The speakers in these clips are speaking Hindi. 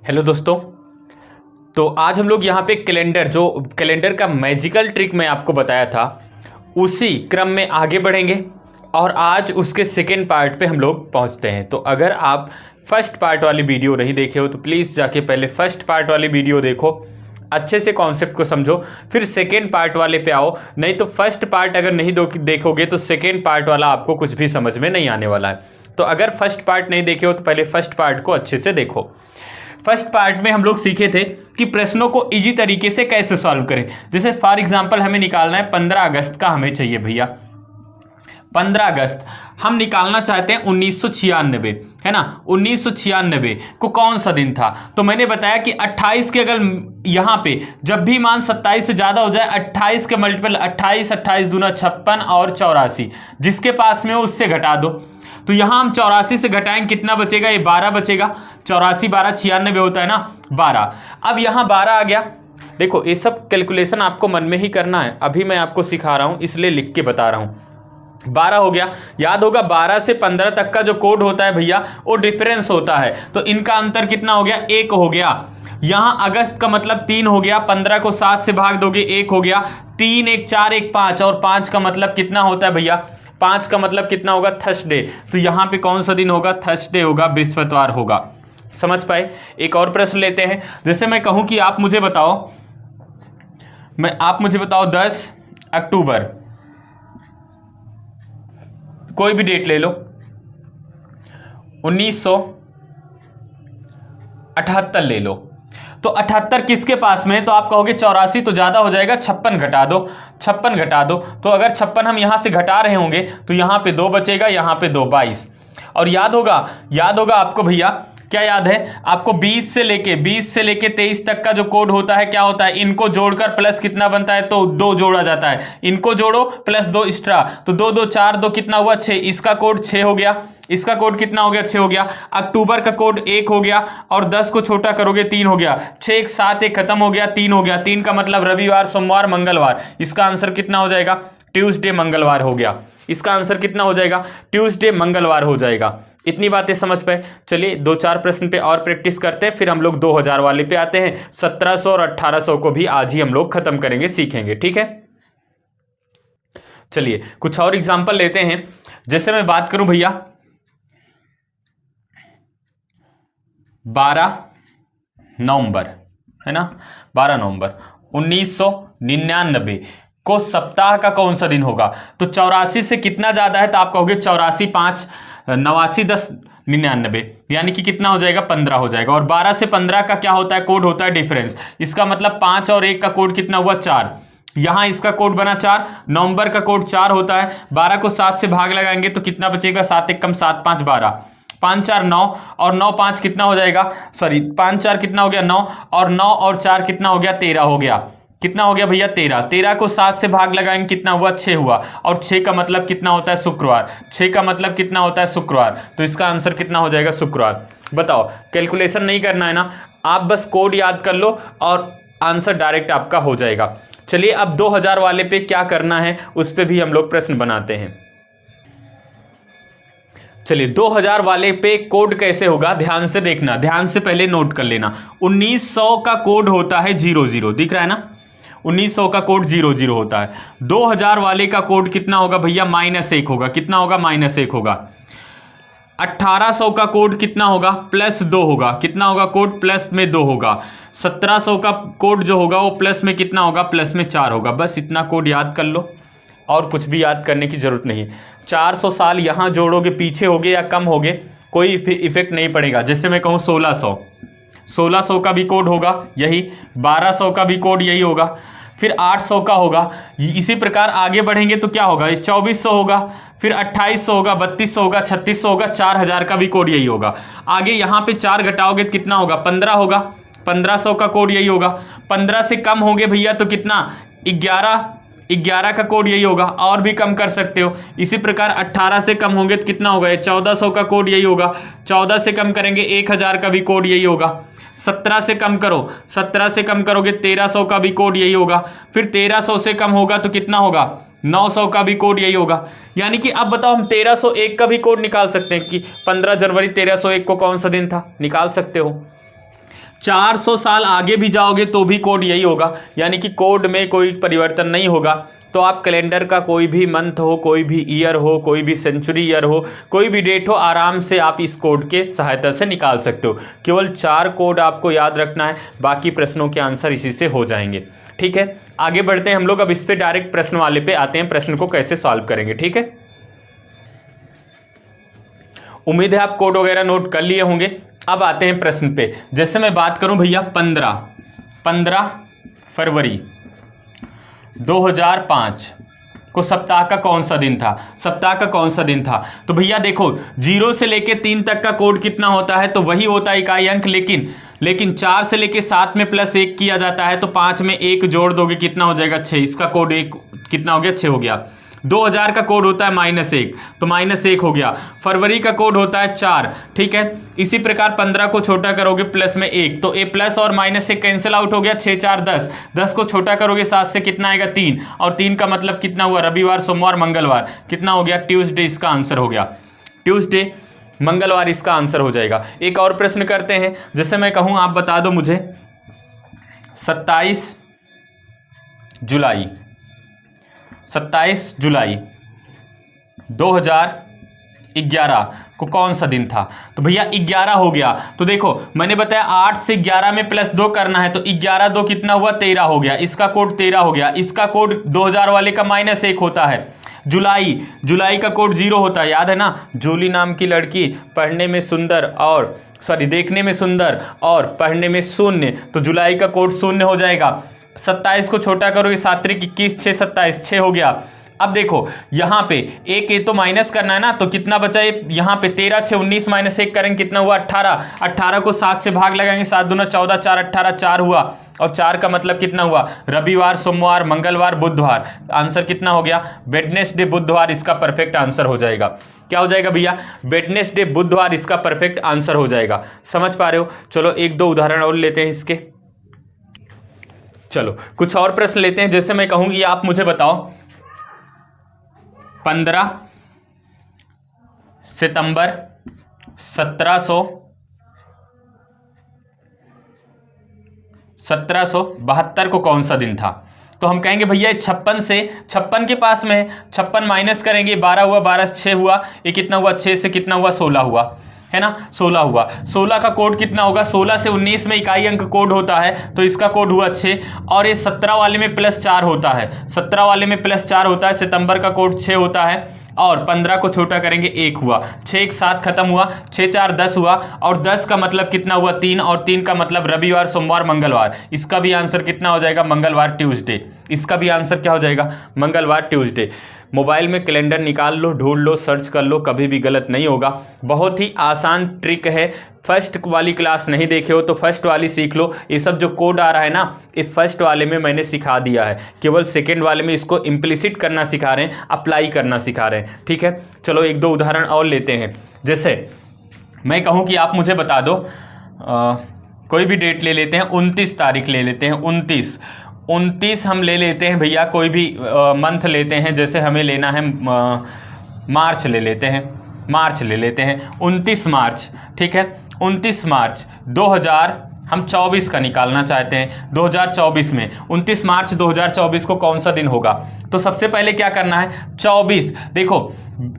हेलो दोस्तों। तो आज हम लोग यहाँ पे कैलेंडर का मैजिकल ट्रिक मैं आपको बताया था, उसी क्रम में आगे बढ़ेंगे और आज उसके सेकेंड पार्ट पे हम लोग पहुँचते हैं। तो अगर आप फर्स्ट पार्ट वाली वीडियो नहीं देखे हो तो प्लीज़ जाके पहले फर्स्ट पार्ट वाली वीडियो देखो, अच्छे से कॉन्सेप्ट को समझो, फिर सेकेंड पार्ट वाले पे आओ। नहीं तो फर्स्ट पार्ट अगर नहीं देखोगे तो सेकेंड पार्ट वाला आपको कुछ भी समझ में नहीं आने वाला है। तो अगर फर्स्ट पार्ट नहीं देखे हो तो पहले फर्स्ट पार्ट को अच्छे से देखो। फर्स्ट पार्ट में हम लोग सीखे थे कि प्रश्नों को इजी तरीके से कैसे सॉल्व करें। जैसे फॉर एग्जांपल हमें निकालना है 15 अगस्त का हमें चाहिए भैया। 15 अगस्त हम निकालना चाहते हैं 1996, है ना। 1996 को कौन सा दिन था? तो मैंने बताया कि 28 के अगर यहाँ पे जब भी मान 27 से ज़्यादा हो जाए, 28 के मल्टीपल 28, 28 दूना 56 और 84, जिसके पास में हो उससे घटा दो। तो यहाँ हम 84 से घटाएंगे, कितना बचेगा? ये 12 बचेगा। 84 12 96 होता है ना, 12। अब यहाँ 12 आ गया। देखो ये सब कैलकुलेशन आपको मन में ही करना है, अभी मैं आपको सिखा रहा हूँ इसलिए लिख के बता रहा हूँ। 12 हो गया। याद होगा 12 से 15 तक का जो कोड होता है भैया वो डिफरेंस होता है। तो इनका अंतर कितना हो गया? 1 हो गया। यहाँ अगस्त का मतलब 3 हो गया। 15 को 7 से भाग दोगे 1 हो गया। 3 1 4 1 5 और 5 का मतलब कितना होता है भैया? 5 का मतलब कितना होगा? थर्सडे। तो यहाँ पे कौन सा दिन होगा? थर्सडे होगा, बृहस्पतिवार होगा। समझ पाए? एक और प्रश्न लेते हैं। जैसे मैं कहूँ कि आप मुझे बताओ 10 अक्टूबर, कोई भी डेट ले लो, 1978 ले लो। तो 78 किसके पास में है? तो आप कहोगे 84 तो ज़्यादा हो जाएगा, 56 घटा दो। 56 घटा दो। तो अगर 56 हम यहाँ से घटा रहे होंगे तो यहाँ पे 2 बचेगा, यहाँ पे 2, 22। और याद होगा आपको भैया, क्या याद है आपको? 20 से लेके 23 तक का जो कोड होता है क्या होता है? इनको जोड़कर प्लस कितना बनता है? तो 2 जोड़ा जाता है। इनको जोड़ो प्लस 2 एक्स्ट्रा, तो 2 2 4 2 कितना हुआ? 6। इसका कोड 6 हो गया। इसका कोड कितना हो गया? 6 हो गया। अक्टूबर का कोड 1 हो गया और 10 को छोटा करोगे 3 हो गया। 6 1 7 1 खत्म हो गया, 3 हो गया। 3 का मतलब रविवार, सोमवार, मंगलवार। इसका आंसर कितना हो जाएगा? ट्यूसडे, मंगलवार हो गया। इसका आंसर कितना हो जाएगा? ट्यूसडे, मंगलवार हो जाएगा। इतनी बातें समझ पाए? चलिए 2-4 प्रश्न पे और प्रैक्टिस करते हैं, फिर हम लोग 2000 वाले पे आते हैं। 1700 और 1800 को भी आज ही हम लोग खत्म करेंगे, सीखेंगे, ठीक है। चलिए कुछ और एग्जांपल लेते हैं। जैसे मैं बात करूं भैया 12 नवंबर, है ना, 12 नवंबर 1999 को सप्ताह का कौन सा दिन होगा? तो 84 से कितना ज्यादा है? तो आप कहोगे 84 5 89 10 99, यानी कि कितना हो जाएगा? 15 हो जाएगा। और 12 से 15 का क्या होता है? कोड होता है डिफरेंस। इसका मतलब 5 और 1 का कोड कितना हुआ? 4। यहां इसका कोड बना 4। नवंबर का कोड 4 होता है। 12 को 7 से भाग लगाएंगे तो कितना बचेगा? 7 1 कम 7 5 12, 5 4 9 और 9 5 कितना हो जाएगा? सॉरी 5 4 कितना हो गया? 9 और 9 और 4 कितना हो गया? 13 हो गया। कितना हो गया भैया? 13। 13 को 7 से भाग लगाएंगे कितना हुआ? 6 हुआ। और 6 का मतलब कितना होता है? शुक्रवार। 6 का मतलब कितना होता है? शुक्रवार। तो इसका आंसर कितना हो जाएगा? शुक्रवार। बताओ, कैलकुलेशन नहीं करना है ना, आप बस कोड याद कर लो और आंसर डायरेक्ट आपका हो जाएगा। चलिए अब 2000 वाले पे क्या करना है उस पे भी हम लोग प्रश्न बनाते हैं। चलिए 2000 वाले पे कोड कैसे होगा ध्यान से देखना, ध्यान से पहले नोट कर लेना। 1900 का कोड होता है 00, दिख रहा है ना, 1900 का कोड 00 होता है। 2000 वाले का कोड कितना होगा भैया? -1 होगा। कितना होगा? -1 होगा। 1800 का कोड कितना होगा? +2 होगा। कितना होगा कोड? प्लस में 2 होगा। 1700 का कोड जो होगा वो प्लस में कितना होगा? प्लस में 4 होगा। बस इतना कोड याद कर लो और कुछ भी याद करने की जरूरत नहीं है। 400 साल यहाँ जोड़ोगे, पीछे होगे या कम होगे, कोई इफेक्ट नहीं पड़ेगा। जैसे मैं कहूँ 1600 का भी कोड होगा यही, 1200 का भी कोड यही होगा, फिर 800 का होगा। इसी प्रकार आगे बढ़ेंगे तो क्या होगा? 2400 होगा, फिर 2800 होगा, 3200 होगा, 3600 होगा, 4000 का भी कोड यही होगा। आगे यहाँ पे 4 घटाओगे तो कितना होगा? 15 होगा। 1500 का कोड यही होगा। 15 से कम होंगे भैया तो कितना? 11 का कोड यही होगा। और भी कम कर सकते हो। इसी प्रकार 18 से कम होंगे तो कितना होगा? 1400 का कोड यही होगा। 14 से कम करेंगे 1000 का भी कोड यही होगा। 17 से कम करो, 17 से कम करोगे 1300 का भी कोड यही होगा। फिर 1300 से कम होगा तो कितना होगा? 900 का भी कोड यही होगा। यानी कि अब बताओ हम 1301 का भी कोड निकाल सकते हैं कि 15 जनवरी 1301 को कौन सा दिन था? निकाल सकते हो। 400 साल आगे भी जाओगे तो भी कोड यही होगा, यानी कि कोड में कोई परिवर्तन नहीं होगा। तो आप कैलेंडर का कोई भी मंथ हो, कोई भी ईयर हो, कोई भी सेंचुरी ईयर हो, कोई भी डेट हो, आराम से आप इस कोड के सहायता से निकाल सकते हो। केवल 4 कोड आपको याद रखना है, बाकी प्रश्नों के आंसर इसी से हो जाएंगे। ठीक है, आगे बढ़ते हैं हम लोग। अब इस पे डायरेक्ट प्रश्न वाले पे आते हैं, प्रश्न को कैसे सॉल्व करेंगे। ठीक है, उम्मीद है आप कोड वगैरह नोट कर लिए होंगे। अब आते हैं प्रश्न पे। जैसे मैं बात करूं भैया 15 फरवरी 2005 को सप्ताह का कौन सा दिन था? सप्ताह का कौन सा दिन था? तो भैया देखो 0 से लेके 3 तक का कोड कितना होता है? तो वही होता है इकाई अंक, लेकिन 4 से लेके 7 में +1 किया जाता है, तो 5 में 1 जोड़ दोगे कितना हो जाएगा? 6। इसका कोड 1 कितना हो गया? 6 हो गया। 2000 का कोड होता है -1, तो -1 हो गया। फरवरी का कोड होता है 4। ठीक है, इसी प्रकार 15 को छोटा करोगे प्लस में 1, तो प्लस और माइनस से कैंसिल आउट हो गया। 6 4 10, 10 को छोटा करोगे 7 से कितना आएगा? 3, और 3 का मतलब कितना हुआ? रविवार, सोमवार, मंगलवार, कितना हो गया? ट्यूसडे इसका आंसर हो गया। ट्यूसडे, मंगलवार इसका आंसर हो जाएगा। एक और प्रश्न करते हैं। जैसे मैं कहूं आप बता दो मुझे 27 जुलाई 2011 को कौन सा दिन था? तो भैया 11 हो गया। तो देखो मैंने बताया 8 से 11 में +2 करना है, तो 11 2 कितना हुआ? 13 हो गया। इसका कोड 13 हो गया। इसका कोड 2000 वाले का -1 होता है। जुलाई का कोड 0 होता है, याद है ना? जूली नाम की लड़की पढ़ने में सुंदर और देखने में सुंदर और पढ़ने में शून्य, तो जुलाई का कोड 0 हो जाएगा। 27 को छोटा करोगे 7 3 21, 6 27, 6 हो गया। अब देखो यहाँ पे एक तो माइनस करना है ना, तो कितना बचा? यहाँ पे 13 6 19 -1 करेंगे, कितना हुआ? 18। 18 को 7 से भाग लगाएंगे, 7 दूना 14, 4 18, 4 हुआ। और 4 का मतलब कितना हुआ? रविवार, सोमवार, मंगलवार, बुधवार। आंसर कितना हो गया? वेडनेसडे, बुधवार इसका परफेक्ट आंसर हो जाएगा। क्या हो जाएगा भैया? वेडनेसडे, बुधवार इसका परफेक्ट आंसर हो जाएगा। समझ पा रहे हो? चलो 1-2 उदाहरण और लेते हैं इसके। चलो कुछ और प्रश्न लेते हैं। जैसे मैं कहूंगी आप मुझे बताओ 15 सितंबर 1772 को कौन सा दिन था? तो हम कहेंगे भैया 56 के पास में है, 56 माइनस करेंगे 12 हुआ, 12 6 हुआ, ये कितना हुआ? 6 से कितना हुआ? 16 हुआ, है ना? 16 हुआ। 16 का कोड कितना होगा? 16 से 19 में इकाई अंक कोड होता है, तो इसका कोड हुआ 6। और ये 17 वाले में +4 होता है, 17 वाले में +4 होता है। सितंबर का कोड 6 होता है, और 15 को छोटा करेंगे 1 हुआ। 6 1 7 खत्म हुआ, 6 4 10 हुआ, और 10 का मतलब कितना हुआ? 3, और 3 का मतलब रविवार, सोमवार, मंगलवार। इसका भी आंसर कितना हो जाएगा? मंगलवार, ट्यूसडे। इसका भी आंसर क्या हो जाएगा? मंगलवार, ट्यूसडे। मोबाइल में कैलेंडर निकाल लो, ढूंढ लो, सर्च कर लो, कभी भी गलत नहीं होगा। बहुत ही आसान ट्रिक है। फर्स्ट वाली क्लास नहीं देखे हो तो फर्स्ट वाली सीख लो। ये सब जो कोड आ रहा है ना, ये फर्स्ट वाले में मैंने सिखा दिया है, केवल सेकेंड वाले में इसको इम्प्लिसिट करना सिखा रहे हैं, अप्लाई करना सिखा रहे हैं। ठीक है, चलो 1-2 उदाहरण और लेते हैं। जैसे मैं कहूँ कि आप मुझे बता दो, कोई भी डेट ले लेते हैं, 29 तारीख ले लेते हैं। 29 हम ले लेते हैं भैया, कोई भी मंथ लेते हैं। जैसे हमें लेना है मार्च ले लेते हैं, 29 मार्च। ठीक है, 29 मार्च 2024 का निकालना चाहते हैं। 2024 में 29 मार्च 2024 को कौन सा दिन होगा? तो सबसे पहले क्या करना है? 24, देखो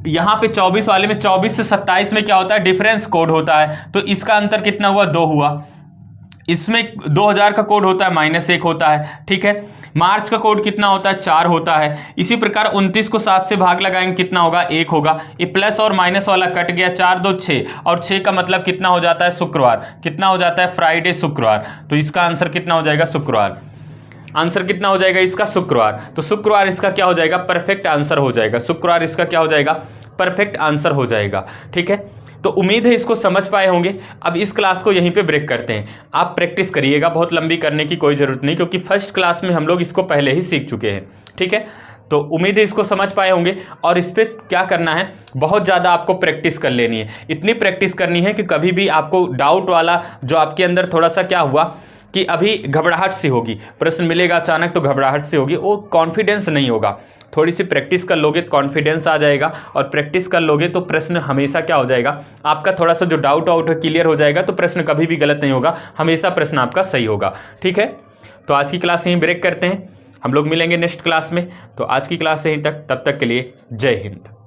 यहाँ पे 24 वाले में 24 से 27 में क्या होता है? डिफरेंस कोड होता है, तो इसका अंतर कितना हुआ? 2 हुआ। इसमें 2000 का कोड होता है -1 होता है। ठीक है, मार्च का कोड कितना होता है? 4 होता है। इसी प्रकार 29 को 7 से भाग लगाएंगे, कितना होगा? 1 होगा। ये प्लस और माइनस वाला कट गया, 4 2 6, और 6 का मतलब कितना हो जाता है? शुक्रवार। कितना हो जाता है? फ्राइडे, शुक्रवार। तो इसका आंसर कितना हो जाएगा? शुक्रवार। आंसर कितना हो जाएगा इसका? शुक्रवार। तो शुक्रवार इसका क्या हो जाएगा? परफेक्ट आंसर हो जाएगा। शुक्रवार इसका क्या हो जाएगा? परफेक्ट आंसर हो जाएगा। ठीक है, तो उम्मीद है इसको समझ पाए होंगे। अब इस क्लास को यहीं पे ब्रेक करते हैं। आप प्रैक्टिस करिएगा, बहुत लंबी करने की कोई ज़रूरत नहीं, क्योंकि फर्स्ट क्लास में हम लोग इसको पहले ही सीख चुके हैं। ठीक है, तो उम्मीद है इसको समझ पाए होंगे। और इस पर क्या करना है? बहुत ज़्यादा आपको प्रैक्टिस कर लेनी है। इतनी प्रैक्टिस करनी है कि कभी भी आपको डाउट वाला जो आपके अंदर थोड़ा सा क्या हुआ कि अभी घबराहट सी होगी, प्रश्न मिलेगा अचानक तो घबराहट से होगी, वो कॉन्फिडेंस नहीं होगा। थोड़ी सी प्रैक्टिस कर लोगे तो कॉन्फिडेंस आ जाएगा, और प्रैक्टिस कर लोगे तो प्रश्न हमेशा क्या हो जाएगा, आपका थोड़ा सा जो डाउट आउट है क्लियर हो जाएगा, तो प्रश्न कभी भी गलत नहीं होगा, हमेशा प्रश्न आपका सही होगा। ठीक है, तो आज की क्लास यहीं ब्रेक करते हैं, हम लोग मिलेंगे नेक्स्ट क्लास में। तो आज की क्लास यहीं तक, तब तक के लिए जय हिंद।